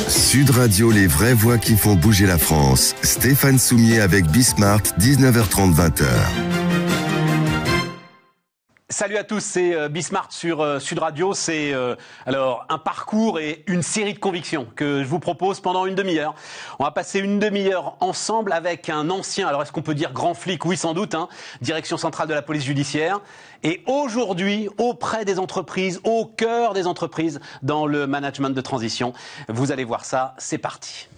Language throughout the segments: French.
Sud Radio, les vraies voix qui font bouger la France. Stéphane Soumier avec Bismart, 19h30, 20h. Salut à tous, c'est Bismart sur Sud Radio. C'est alors un parcours et une série de convictions que je vous propose pendant une demi-heure. On va passer une demi-heure ensemble avec un ancien, alors est-ce qu'on peut dire grand flic? Oui, sans doute, direction centrale de la police judiciaire. Et aujourd'hui, auprès des entreprises, au cœur des entreprises, dans le management de transition. Vous allez voir ça, c'est parti.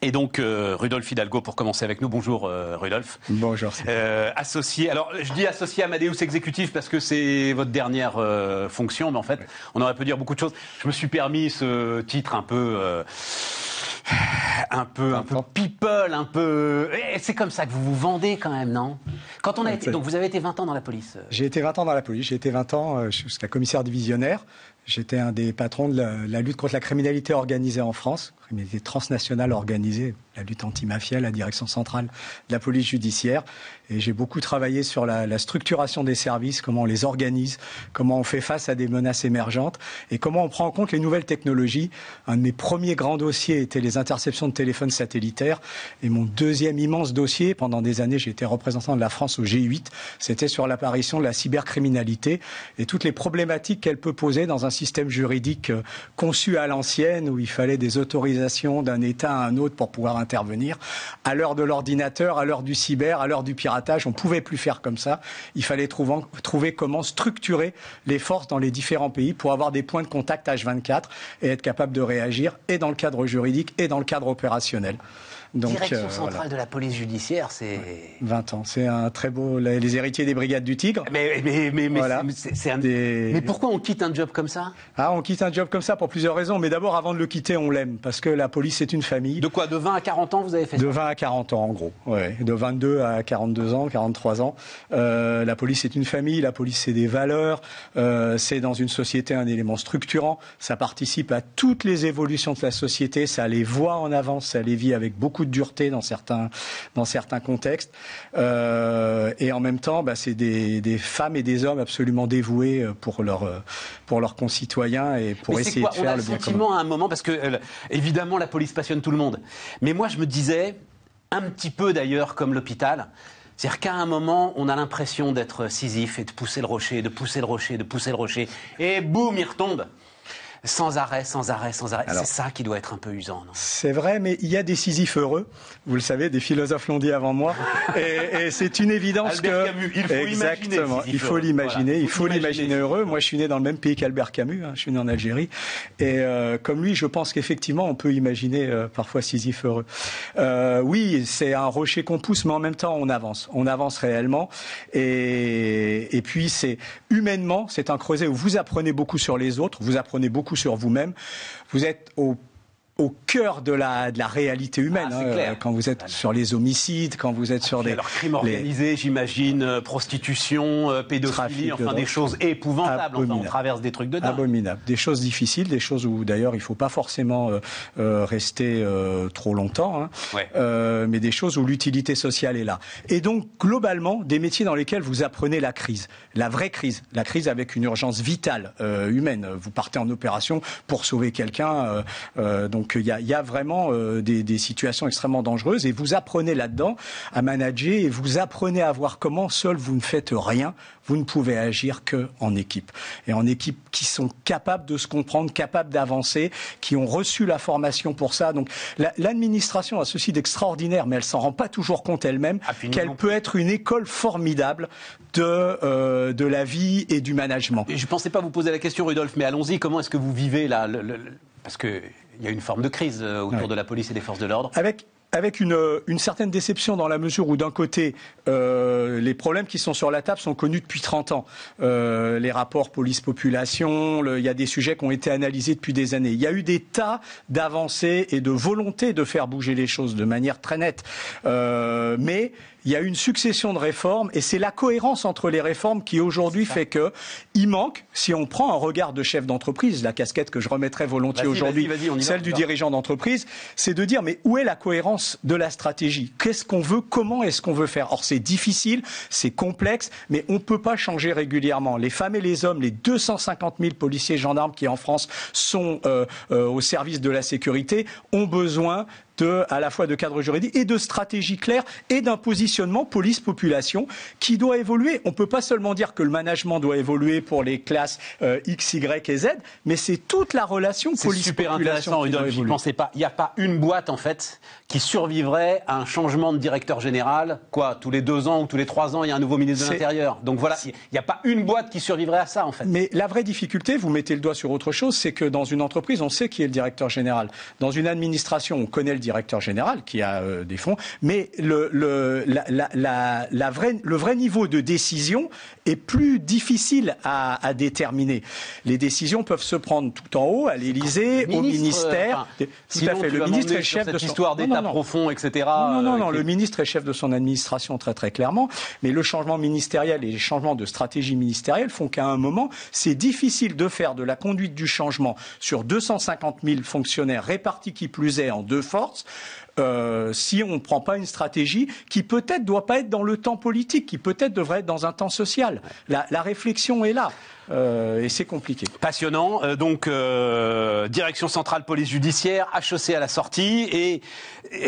Et donc, Rudolf Hidalgo pour commencer avec nous. Bonjour Rudolf. Bonjour. Associé, alors je dis associé Amadeus Exécutif parce que c'est votre dernière fonction, mais en fait, on aurait pu dire beaucoup de choses. Je me suis permis ce titre un peu people, un peu... C'est comme ça que vous vous vendez quand même, non? Quand on a été... Donc vous avez été 20 ans dans la police. J'ai été 20 ans dans la police, j'ai été 20 ans jusqu'à commissaire divisionnaire. J'étais un des patrons de la lutte contre la criminalité organisée en France, criminalité transnationale organisée, la lutte anti-mafia, la direction centrale de la police judiciaire. Et j'ai beaucoup travaillé sur la structuration des services, comment on les organise, comment on fait face à des menaces émergentes et comment on prend en compte les nouvelles technologies. Un de mes premiers grands dossiers était les interceptions de téléphones satellitaires. Et mon deuxième immense dossier, pendant des années, j'ai été représentant de la France au G8, c'était sur l'apparition de la cybercriminalité et toutes les problématiques qu'elle peut poser dans un système juridique conçu à l'ancienne, où il fallait des autorisations d'un État à un autre pour pouvoir intervenir. À l'heure de l'ordinateur, à l'heure du cyber, à l'heure du piratage, on ne pouvait plus faire comme ça. Il fallait trouver comment structurer les forces dans les différents pays pour avoir des points de contact H24 et être capable de réagir et dans le cadre juridique et dans le cadre opérationnel. Donc, direction centrale de la police judiciaire, c'est... 20 ans, c'est un très beau... Les héritiers des brigades du Tigre. Mais voilà. C'est un des... Mais pourquoi on quitte un job comme ça? On quitte un job comme ça pour plusieurs raisons. Mais d'abord, avant de le quitter, on l'aime. Parce que la police, c'est une famille. De quoi? De 20 à 40 ans, vous avez fait ça? De 20 à 40 ans, en gros. Ouais. De 22 à 42 ans, 43 ans. La police, c'est une famille. La police, c'est des valeurs. C'est dans une société un élément structurant. Ça participe à toutes les évolutions de la société. Ça les voit en avance. Ça les vit avec beaucoup de dureté dans certains contextes. Et en même temps, c'est des femmes et des hommes absolument dévoués pour leurs concitoyens et pour essayer de faire le bien commun. On a le sentiment à un moment, parce que évidemment la police passionne tout le monde, mais moi je me disais, un petit peu d'ailleurs comme l'hôpital, c'est-à-dire qu'à un moment, on a l'impression d'être Sisyphe et de pousser le rocher, de pousser le rocher, de pousser le rocher, et boum, il retombe. Sans arrêt, sans arrêt, sans arrêt. C'est ça qui doit être un peu usant, non? C'est vrai, mais il y a des Sisyphes heureux. Vous le savez, des philosophes l'ont dit avant moi. Et c'est une évidence Albert Camus, il faut exactement, il faut l'imaginer. Voilà. Il faut l'imaginer heureux. Moi, je suis né dans le même pays qu'Albert Camus. Je suis né en Algérie. Et comme lui, je pense qu'effectivement, on peut imaginer parfois Sisyphe heureux. Oui, c'est un rocher qu'on pousse, mais en même temps, on avance. On avance réellement. Et puis, c'est humainement, c'est un creuset où vous apprenez beaucoup sur les autres, vous apprenez beaucoup sur vous-même. Vous êtes au cœur de la réalité humaine, clair. Quand vous êtes sur les homicides, quand vous êtes sur alors, crimes organisés, j'imagine, prostitution, pédophilie, des choses épouvantables. Enfin, on traverse des trucs de dingue. Abominables. Des choses difficiles, des choses où d'ailleurs il ne faut pas forcément rester trop longtemps, mais des choses où l'utilité sociale est là. Et donc, globalement, des métiers dans lesquels vous apprenez la crise, la vraie crise, la crise avec une urgence vitale humaine. Vous partez en opération pour sauver quelqu'un, donc il y a vraiment des situations extrêmement dangereuses et vous apprenez là-dedans à manager et vous apprenez à voir comment seul vous ne faites rien, vous ne pouvez agir qu'en équipe. Et en équipe qui sont capables de se comprendre, capables d'avancer, qui ont reçu la formation pour ça. Donc l'administration a ceci d'extraordinaire, mais elle s'en rend pas toujours compte elle-même, qu'elle peut être une école formidable de la vie et du management. Je ne pensais pas vous poser la question, Rudolf, mais allons-y. Comment est-ce que vous vivez là parce que il y a une forme de crise autour de la police et des forces de l'ordre. Avec une certaine déception dans la mesure où d'un côté les problèmes qui sont sur la table sont connus depuis 30 ans. Les rapports police-population, il y a des sujets qui ont été analysés depuis des années. Il y a eu des tas d'avancées et de volonté de faire bouger les choses de manière très nette. Mais il y a une succession de réformes et c'est la cohérence entre les réformes qui aujourd'hui fait que il manque, si on prend un regard de chef d'entreprise, la casquette que je remettrais volontiers aujourd'hui, celle du dirigeant d'entreprise, c'est de dire mais où est la cohérence de la stratégie? Qu'est-ce qu'on veut? Comment est-ce qu'on veut faire? Or c'est difficile, c'est complexe, mais on ne peut pas changer régulièrement. Les femmes et les hommes, les 250 000 policiers et gendarmes qui en France sont au service de la sécurité ont besoin à la fois de cadre juridique et de stratégie claire et d'un positionnement police-population qui doit évoluer. On ne peut pas seulement dire que le management doit évoluer pour les classes X, Y et Z, mais c'est toute la relation police-population. C'est super intéressant, Rudolf, j'y pensais pas. Il n'y a pas une boîte, en fait, qui survivrait à un changement de directeur général. Quoi, tous les 2 ans ou tous les 3 ans, il y a un nouveau ministre de l'Intérieur. Donc voilà, il n'y a pas une boîte qui survivrait à ça, en fait. Mais la vraie difficulté, vous mettez le doigt sur autre chose, c'est que dans une entreprise, on sait qui est le directeur général. Dans une administration, on connaît le directeur général qui a des fonds, mais le vrai niveau de décision est plus difficile à déterminer. Les décisions peuvent se prendre tout en haut, à l'Élysée, au ministère. Tout à fait. Le ministre est le chef de cette histoire d'État profond, etc. Non. Le ministre est chef de son administration très très clairement, mais le changement ministériel et les changements de stratégie ministérielle font qu'à un moment, c'est difficile de faire de la conduite du changement sur 250 000 fonctionnaires répartis qui plus est en 2 forces. Si on ne prend pas une stratégie qui peut-être ne doit pas être dans le temps politique, qui peut-être devrait être dans un temps social. La réflexion est là. Et c'est compliqué. Passionnant. Donc, direction centrale police judiciaire, HEC à la sortie, et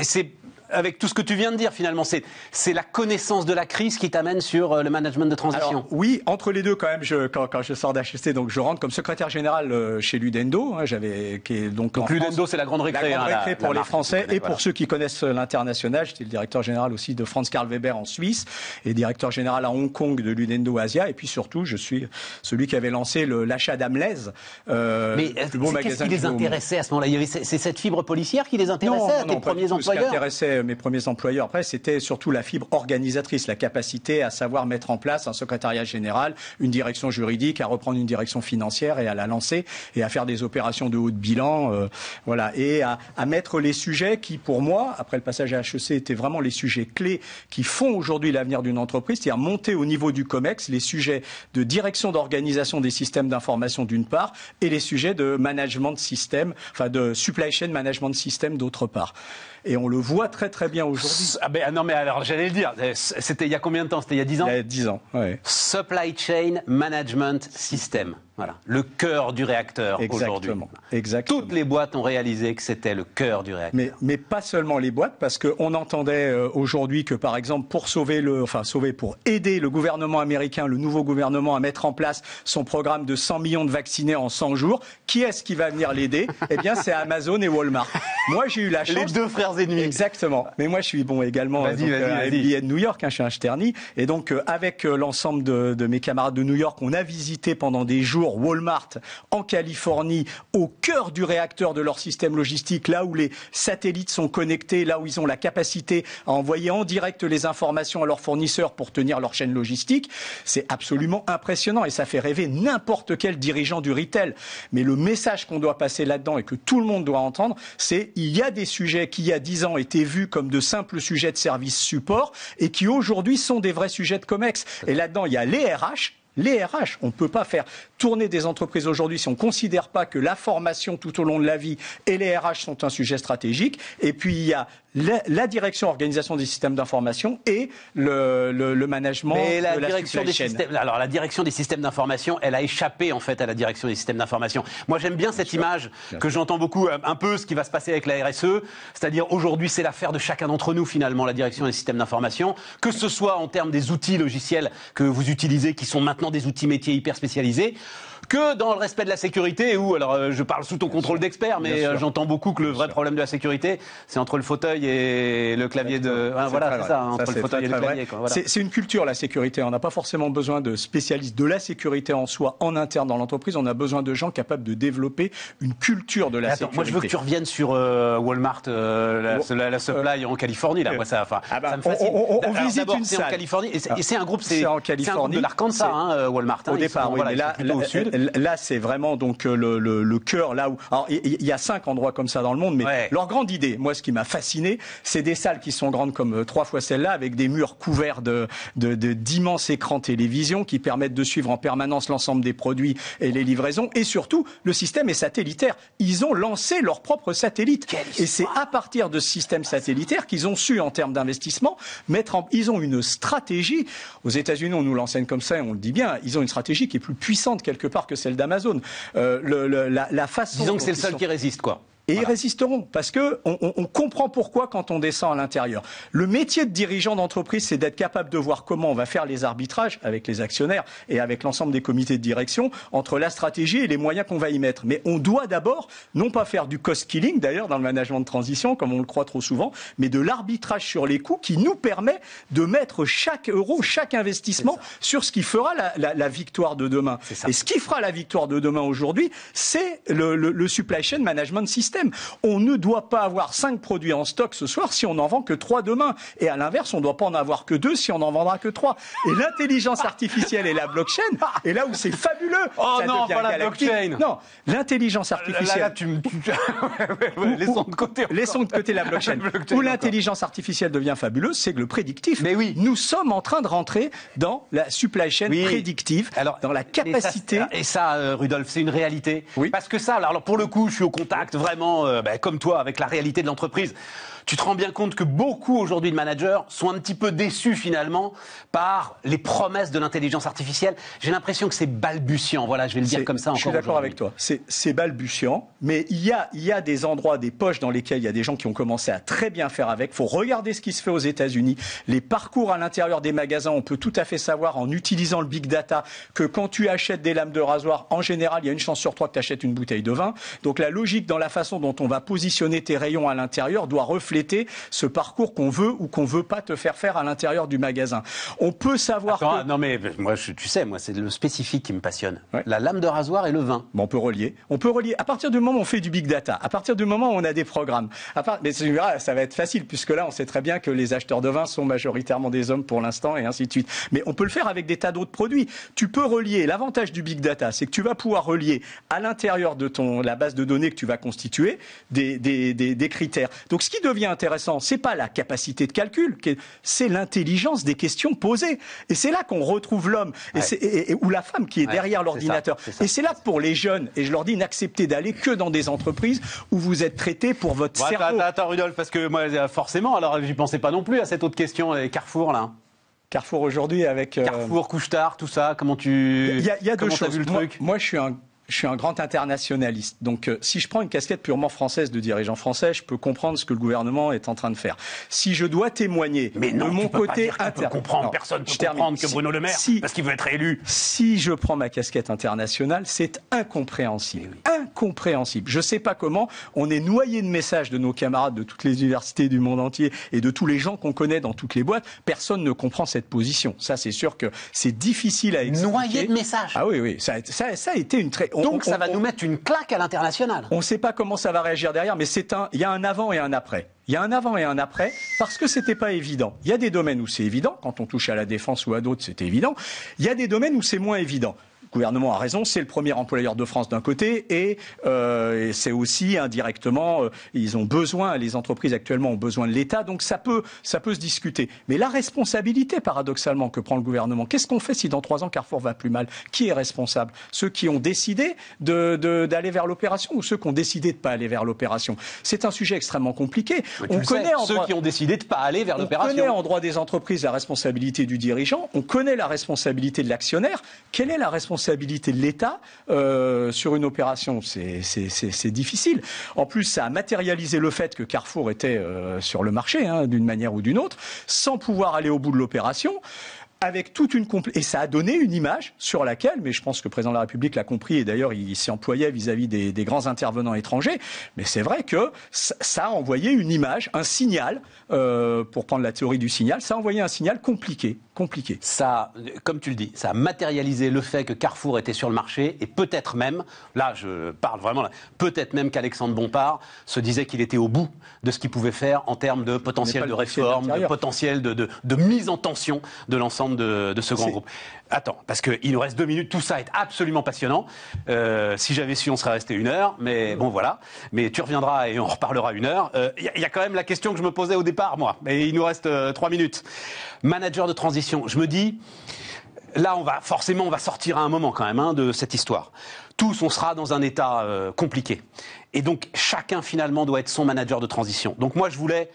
c'est avec tout ce que tu viens de dire, finalement, c'est la connaissance de la crise qui t'amène sur le management de transition. Alors, oui, entre les deux, quand même, quand je sors d'HEC, donc je rentre comme secrétaire général chez Ludendo. Donc Ludendo, c'est la grande récré. La grande récré pour les Français et pour ceux qui connaissent l'international. J'étais le directeur général aussi de Franz Karl Weber en Suisse et directeur général à Hong Kong de Ludendo Asia. Et puis surtout, je suis celui qui avait lancé l'achat d'Amlez. Mais qu'est-ce qui les intéressait à ce moment-là? C'est cette fibre policière qui les intéressait, tes premiers employeurs? Mes premiers employeurs, après, c'était surtout la fibre organisatrice, la capacité à savoir mettre en place un secrétariat général, une direction juridique, à reprendre une direction financière et à la lancer et à faire des opérations de haut de bilan, et à mettre les sujets qui, pour moi, après le passage à HEC, étaient vraiment les sujets clés qui font aujourd'hui l'avenir d'une entreprise, c'est-à-dire monter au niveau du COMEX les sujets de direction d'organisation des systèmes d'information d'une part et les sujets de management de système, enfin de supply chain management de système d'autre part. Et on le voit très très bien aujourd'hui. Non mais alors j'allais le dire, c'était il y a combien de temps? C'était il y a 10 ans? Il y a 10 ans, oui. Supply Chain Management System. Voilà, le cœur du réacteur aujourd'hui. Exactement. Toutes les boîtes ont réalisé que c'était le cœur du réacteur. Mais pas seulement les boîtes, parce qu'on entendait aujourd'hui que, par exemple, pour aider le gouvernement américain, le nouveau gouvernement, à mettre en place son programme de 100 millions de vaccinés en 100 jours, qui est-ce qui va venir l'aider? Eh bien, c'est Amazon et Walmart. Moi, j'ai eu la chance... Les deux frères ennemis. Exactement. Mais moi, je suis également à MBA de New York, je suis un Sterni. Et donc, avec l'ensemble de mes camarades de New York, on a visité pendant des jours Walmart en Californie, au cœur du réacteur de leur système logistique, là où les satellites sont connectés, là où ils ont la capacité à envoyer en direct les informations à leurs fournisseurs pour tenir leur chaîne logistique. C'est absolument impressionnant et ça fait rêver n'importe quel dirigeant du retail. Mais le message qu'on doit passer là-dedans et que tout le monde doit entendre, c'est il y a des sujets qui, il y a 10 ans, étaient vus comme de simples sujets de service support et qui aujourd'hui sont des vrais sujets de COMEX. Et là-dedans, il y a les RH. Les RH, on ne peut pas faire tourner des entreprises aujourd'hui si on ne considère pas que la formation tout au long de la vie et les RH sont un sujet stratégique. Et puis il y a la direction organisation des systèmes d'information et le management de la supply chain. Alors la direction des systèmes d'information, elle a échappé en fait à la direction des systèmes d'information. Moi j'aime bien cette image que j'entends beaucoup, un peu ce qui va se passer avec la RSE, c'est-à-dire aujourd'hui c'est l'affaire de chacun d'entre nous finalement, la direction des systèmes d'information, que ce soit en termes des outils logiciels que vous utilisez qui sont maintenant des outils métiers hyper spécialisés, que dans le respect de la sécurité, où, alors je parle sous ton contrôle d'expert, mais j'entends beaucoup que le vrai problème de la sécurité, c'est entre le fauteuil et le clavier de... Voilà, c'est ça, entre le fauteuil et le clavier. Voilà. C'est une culture, la sécurité. On n'a pas forcément besoin de spécialistes de la sécurité en soi, en interne dans l'entreprise. On a besoin de gens capables de développer une culture de la sécurité. Moi, je veux que tu reviennes sur Walmart, la supply en Californie. Là. Moi, ça me fascine. On visite une salle. C'est en Californie. Et c'est un groupe, c'est en Californie. de l'Arkansas, Walmart. Au départ, oui. Mais là, au sud. là, c'est vraiment donc le cœur, là où... Alors, il y a 5 endroits comme ça dans le monde, mais leur grande idée, moi, ce qui m'a fasciné, c'est des salles qui sont grandes comme 3 fois celle-là, avec des murs couverts d'immenses écrans télévision qui permettent de suivre en permanence l'ensemble des produits et les livraisons. Et surtout, le système est satellitaire. Ils ont lancé leur propre satellite. Et c'est à partir de ce système satellitaire qu'ils ont su, en termes d'investissement, ils ont une stratégie. Aux États-Unis, on nous l'enseigne comme ça, et on le dit bien, ils ont une stratégie qui est plus puissante quelque part que celle d'Amazon. La façon Disons que c'est le seul qui résiste, quoi. Et ils résisteront, parce que on comprend pourquoi quand on descend à l'intérieur. Le métier de dirigeant d'entreprise, c'est d'être capable de voir comment on va faire les arbitrages avec les actionnaires et avec l'ensemble des comités de direction entre la stratégie et les moyens qu'on va y mettre. Mais on doit d'abord, non pas faire du cost killing, d'ailleurs, dans le management de transition, comme on le croit trop souvent, mais de l'arbitrage sur les coûts qui nous permet de mettre chaque euro, chaque investissement sur ce qui fera la victoire de demain. Et ce qui fera la victoire de demain aujourd'hui, c'est le supply chain management system. On ne doit pas avoir 5 produits en stock ce soir si on n'en vend que 3 demain. Et à l'inverse, on ne doit pas en avoir que 2 si on n'en vendra que 3. Et l'intelligence artificielle et la blockchain, et là où c'est fabuleux, oh ça non, devient pas la galactique. blockchain. Non, l'intelligence artificielle. Laissons de côté. Laissons de côté la blockchain. Où l'intelligence artificielle devient fabuleuse, c'est que le prédictif. Mais oui. Nous sommes en train de rentrer dans la supply chain prédictive, dans la capacité. Et ça, Rudolf, c'est une réalité. Oui. Parce que ça, alors pour le coup, je suis au contact vraiment, comme toi, avec la réalité de l'entreprise. Tu te rends bien compte que beaucoup aujourd'hui de managers sont un petit peu déçus finalement par les promesses de l'intelligence artificielle. J'ai l'impression que c'est balbutiant. Voilà, je vais le dire comme ça encore. Je suis d'accord avec toi. C'est balbutiant, mais il y a des endroits, des poches dans lesquels il y a des gens qui ont commencé à très bien faire avec. Il faut regarder ce qui se fait aux États-Unis. Les parcours à l'intérieur des magasins, on peut tout à fait savoir en utilisant le big data que quand tu achètes des lames de rasoir, en général, il y a une chance sur 3 que tu achètes une bouteille de vin. Donc la logique dans la façon dont on va positionner tes rayons à l'intérieur doit refléter ce parcours qu'on veut ou qu'on veut pas te faire faire à l'intérieur du magasin. On peut savoir que... Non mais moi, tu sais, moi c'est le spécifique qui me passionne. Ouais. La lame de rasoir et le vin. Bon, on peut relier. À partir du moment où on fait du big data, à partir du moment où on a des programmes. Mais tu verras, ça va être facile puisque là, on sait très bien que les acheteurs de vin sont majoritairement des hommes pour l'instant et ainsi de suite. Mais on peut le faire avec des tas d'autres produits. Tu peux relier. L'avantage du big data, c'est que tu vas pouvoir relier à l'intérieur de la base de données que tu vas constituer des critères. Donc, ce qui devient intéressant, c'est pas la capacité de calcul, c'est l'intelligence des questions posées. Et c'est là qu'on retrouve l'homme ou la femme qui est derrière l'ordinateur. Et c'est là pour les jeunes, et je leur dis, n'acceptez d'aller que dans des entreprises où vous êtes traités pour votre cerveau. Attends, Rudolf, parce que moi, forcément, alors j'y pensais pas non plus à cette autre question, les Carrefour, là. Carrefour aujourd'hui avec... Carrefour, Couche-Tard, tout ça, comment tu... Il y a deux choses. Vu le truc moi, je suis un grand internationaliste. Donc, si je prends une casquette purement française de dirigeant français, je peux comprendre ce que le gouvernement est en train de faire. Si je dois témoigner de mon côté interne, personne ne peut comprendre que Bruno Le Maire, parce qu'il veut être élu. Si je prends ma casquette internationale, c'est incompréhensible. Incompréhensible. Je ne sais pas comment on est noyé de messages de nos camarades de toutes les universités du monde entier et de tous les gens qu'on connaît dans toutes les boîtes. Personne ne comprend cette position. Ça, c'est sûr que c'est difficile à expliquer. Noyé de messages. Ah oui, ça a été une très... Donc ça va nous mettre une claque à l'international. On ne sait pas comment ça va réagir derrière, mais il y a un avant et un après. Il y a un avant et un après parce que c'était pas évident. Il y a des domaines où c'est évident. Quand on touche à la défense ou à d'autres, c'était évident. Il y a des domaines où c'est moins évident. Le gouvernement a raison, c'est le premier employeur de France d'un côté et c'est aussi indirectement, ils ont besoin, les entreprises actuellement ont besoin de l'État, donc ça peut se discuter. Mais la responsabilité, paradoxalement, que prend le gouvernement, qu'est-ce qu'on fait si dans 3 ans Carrefour va plus mal? Qui est responsable? Ceux qui ont décidé d'aller vers l'opération ou ceux qui ont décidé de pas aller vers l'opération? C'est un sujet extrêmement compliqué. Ceux qui ont décidé de pas aller vers l'opération. On connaît en droit des entreprises la responsabilité du dirigeant, on connaît la responsabilité de l'actionnaire. Quelle est la responsabilité de l'État sur une opération? C'est difficile. En plus, ça a matérialisé le fait que Carrefour était sur le marché, d'une manière ou d'une autre, sans pouvoir aller au bout de l'opération. Avec toute et ça a donné une image sur laquelle, mais je pense que le président de la République l'a compris, et d'ailleurs il s'y employait vis-à-vis des grands intervenants étrangers, mais c'est vrai que ça a envoyé une image, un signal, pour prendre la théorie du signal, ça a envoyé un signal compliqué compliqué. Ça, comme tu le dis, ça a matérialisé le fait que Carrefour était sur le marché et peut-être même, là je parle vraiment, peut-être même qu'Alexandre Bompard se disait qu'il était au bout de ce qu'il pouvait faire en termes de potentiel de réforme, de potentiel de mise en tension de l'ensemble de ce grand groupe. Attends, parce qu'il nous reste 2 minutes, tout ça est absolument passionnant. Si j'avais su, on serait resté 1 heure, mais bon voilà. Mais tu reviendras et on reparlera 1 heure. Il y a quand même la question que je me posais au départ, moi, mais il nous reste 3 minutes. Manager de transition, je me dis, là on va sortir à un moment quand même de cette histoire. Tous, on sera dans un état compliqué. Et donc chacun finalement doit être son manager de transition. Donc moi je voulais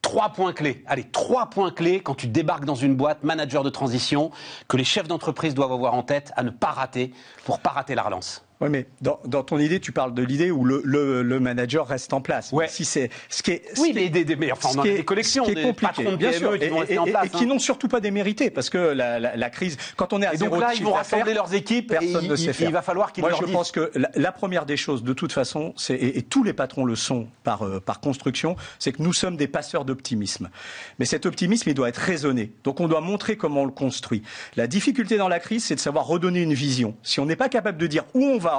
3 points clés. Allez, 3 points clés quand tu débarques dans une boîte, manager de transition, que les chefs d'entreprise doivent avoir en tête à ne pas rater pour pas rater la relance. Oui, mais dans ton idée, tu parles de l'idée où le manager reste en place. Ouais. Si c'est ce qui est, mais enfin, on en a des collections, des patrons de PME qui vont rester en place, et qui n'ont surtout pas démérités, parce que la crise, quand on est à zéro donc là, de ils vont rassembler leurs équipes. Personne ne sait faire. Il va falloir qu'ils leur disent. Moi, je pense que la première des choses, de toute façon, et tous les patrons le sont par construction, c'est que nous sommes des passeurs d'optimisme. Mais cet optimisme, il doit être raisonné. Donc, on doit montrer comment on le construit. La difficulté dans la crise, c'est de savoir redonner une vision. Si on n'est pas capable de dire où on va,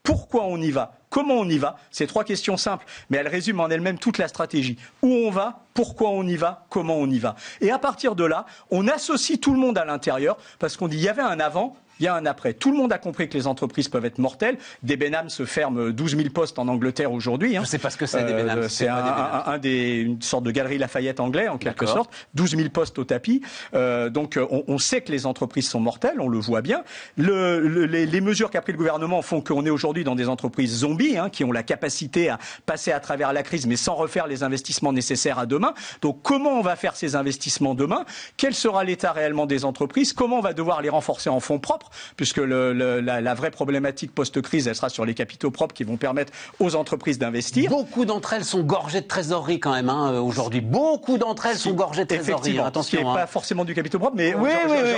pourquoi on y va, comment on y va, c'est 3 questions simples, mais elles résument en elles-mêmes toute la stratégie. Où on va, pourquoi on y va, comment on y va. Et à partir de là, on associe tout le monde à l'intérieur, parce qu'on dit il y avait un avant, il y a un après. Tout le monde a compris que les entreprises peuvent être mortelles. Debenhams se ferme 12 000 postes en Angleterre aujourd'hui. Je ne sais pas ce que c'est, Debenhams. C'est une sorte de galerie Lafayette anglais, en quelque sorte. 12 000 postes au tapis. Donc, on sait que les entreprises sont mortelles, on le voit bien. Les mesures qu'a pris le gouvernement font qu'on est aujourd'hui dans des entreprises zombies, qui ont la capacité à passer à travers la crise, mais sans refaire les investissements nécessaires à demain. Donc, comment on va faire ces investissements demain? Quel sera l'état réellement des entreprises? Comment on va devoir les renforcer en fonds propres? Puisque la vraie problématique post-crise, elle sera sur les capitaux propres qui vont permettre aux entreprises d'investir. Beaucoup d'entre elles sont gorgées de trésorerie quand même aujourd'hui. Beaucoup d'entre elles sont gorgées de trésorerie. Effectivement, attention, ce qui n'est pas forcément du capitaux propre, mais oui.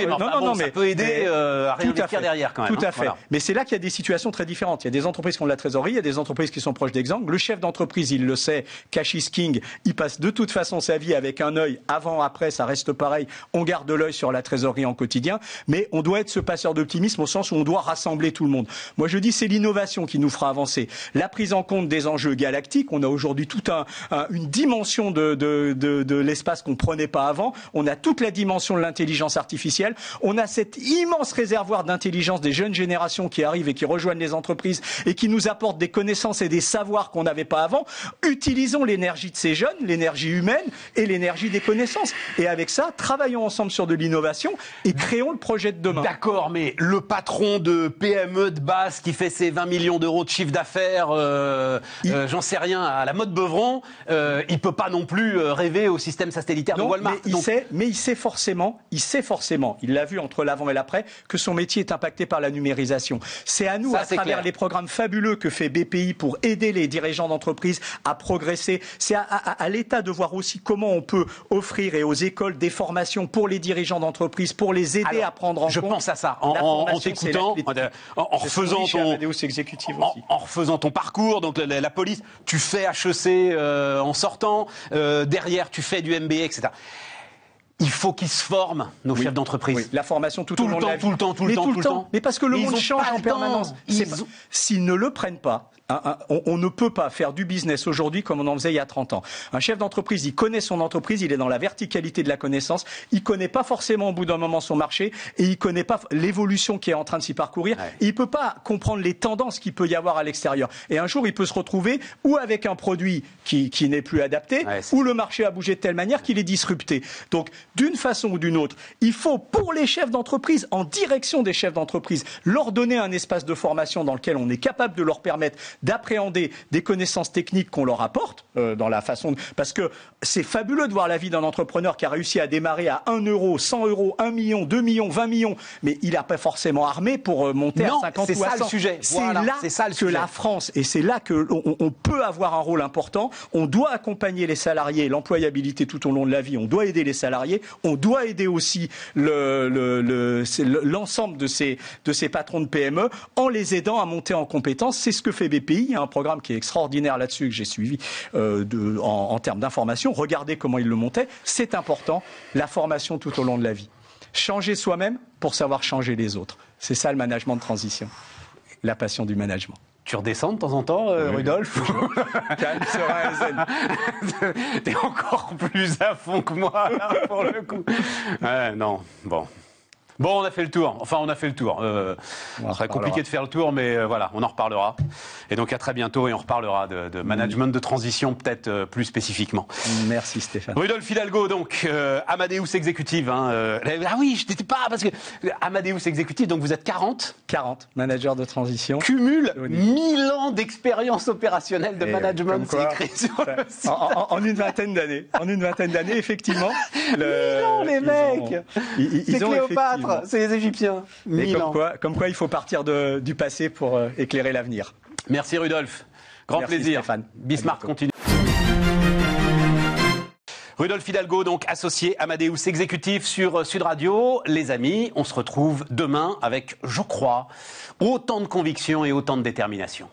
Non, ça peut aider à rien investir derrière quand même. Tout à fait. Voilà. Mais c'est là qu'il y a des situations très différentes. Il y a des entreprises qui ont de la trésorerie, il y a des entreprises qui sont proches d'exemple. Le chef d'entreprise, il le sait, cash is king. Il passe de toute façon sa vie avec un œil. Avant, après, ça reste pareil. On garde l'œil sur la trésorerie en quotidien, mais on doit être ce passeur d'optimisme au sens où on doit rassembler tout le monde. Moi, je dis c'est l'innovation qui nous fera avancer. La prise en compte des enjeux galactiques. On a aujourd'hui toute une dimension de l'espace qu'on prenait pas avant. On a toute la dimension de l'intelligence artificielle. On a cet immense réservoir d'intelligence des jeunes générations qui arrivent et qui rejoignent les entreprises et qui nous apportent des connaissances et des savoirs qu'on n'avait pas avant. Utilisons l'énergie de ces jeunes, l'énergie humaine et l'énergie des connaissances. Et avec ça, travaillons ensemble sur de l'innovation et créons le projet de demain. D'accord, mais le patron de PME de base qui fait ses 20 millions d'euros de chiffre d'affaires, j'en sais rien, à la mode Beuvron, il peut pas non plus rêver au système satellitaire de Walmart. Mais il sait forcément, il l'a vu entre l'avant et l'après, que son métier est impacté par la numérisation. C'est à nous, à travers les programmes fabuleux que fait BPI pour aider les dirigeants d'entreprise à progresser. C'est à l'État de voir aussi comment on peut offrir et aux écoles des formations pour les dirigeants d'entreprise, pour les aider à prendre en compte. Je pense à ça. En t'écoutant, en refaisant ton parcours, donc la police, tu fais HEC en sortant, derrière tu fais du MBA, etc. Il faut qu'ils se forment, nos chefs d'entreprise. Oui. La formation tout au long de la vie. Tout le temps. Mais parce que le monde change en permanence. S'ils ne le prennent pas, on ne peut pas faire du business aujourd'hui comme on en faisait il y a 30 ans. Un chef d'entreprise, il connaît son entreprise, il est dans la verticalité de la connaissance, il connaît pas forcément au bout d'un moment son marché et il connaît pas l'évolution qui est en train de s'y parcourir. Ouais. Et il peut pas comprendre les tendances qu'il peut y avoir à l'extérieur. Et un jour, il peut se retrouver ou avec un produit qui n'est plus adapté, ou le marché a bougé de telle manière qu'il est disrupté. Donc, d'une façon ou d'une autre, il faut, pour les chefs d'entreprise, en direction des chefs d'entreprise, leur donner un espace de formation dans lequel on est capable de leur permettre d'appréhender des connaissances techniques qu'on leur apporte, dans la façon parce que c'est fabuleux de voir la vie d'un entrepreneur qui a réussi à démarrer à 1 euro, 100 euros, 1 million, 2 millions, 20 millions, mais il n'a pas forcément armé pour monter à 50 ou à 100. C'est ça le sujet. C'est là que la France, et c'est là qu'on peut avoir un rôle important. On doit accompagner les salariés, l'employabilité tout au long de la vie. On doit aider les salariés. On doit aider aussi l'ensemble de ces patrons de PME en les aidant à monter en compétences. C'est ce que fait BPI. Il y a un programme qui est extraordinaire là-dessus que j'ai suivi en termes d'information. Regardez comment il le montait. C'est important, la formation tout au long de la vie. changer soi-même pour savoir changer les autres. C'est ça le management de transition, la passion du management. Tu redescends de temps en temps, Rudolf? Calme, serein et zen. T'es encore plus à fond que moi, là, pour le coup. Non, bon. Bon, on a fait le tour. Enfin, on a fait le tour. Ce serait compliqué de faire le tour, mais voilà, on en reparlera. Et donc, à très bientôt et on reparlera de management de transition, peut-être plus spécifiquement. Merci Stéphane. Rudolf Hidalgo, donc, Amadeus Executive. Ah oui, je n'étais pas, parce que Amadeus Executive, donc vous êtes 40. 40, manager de transition. Cumule 1000 ans d'expérience opérationnelle de management. C'est écrit sur le site. En une vingtaine d'années. En une vingtaine d'années, effectivement. 1000 ans, les mecs. Ils ont Cléopâtre. C'est les Égyptiens. Et comme quoi, il faut partir du passé pour éclairer l'avenir. Merci Rudolf. Grand Merci plaisir. Stéphane. Bismart continue. Rudolf Hidalgo, donc associé Amadeus Executive sur Sud Radio. Les amis, on se retrouve demain avec, je crois, autant de conviction et autant de détermination.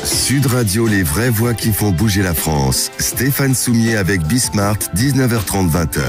Sud Radio, les vraies voix qui font bouger la France. Stéphane Soumier avec Bismart, 19h30, 20h.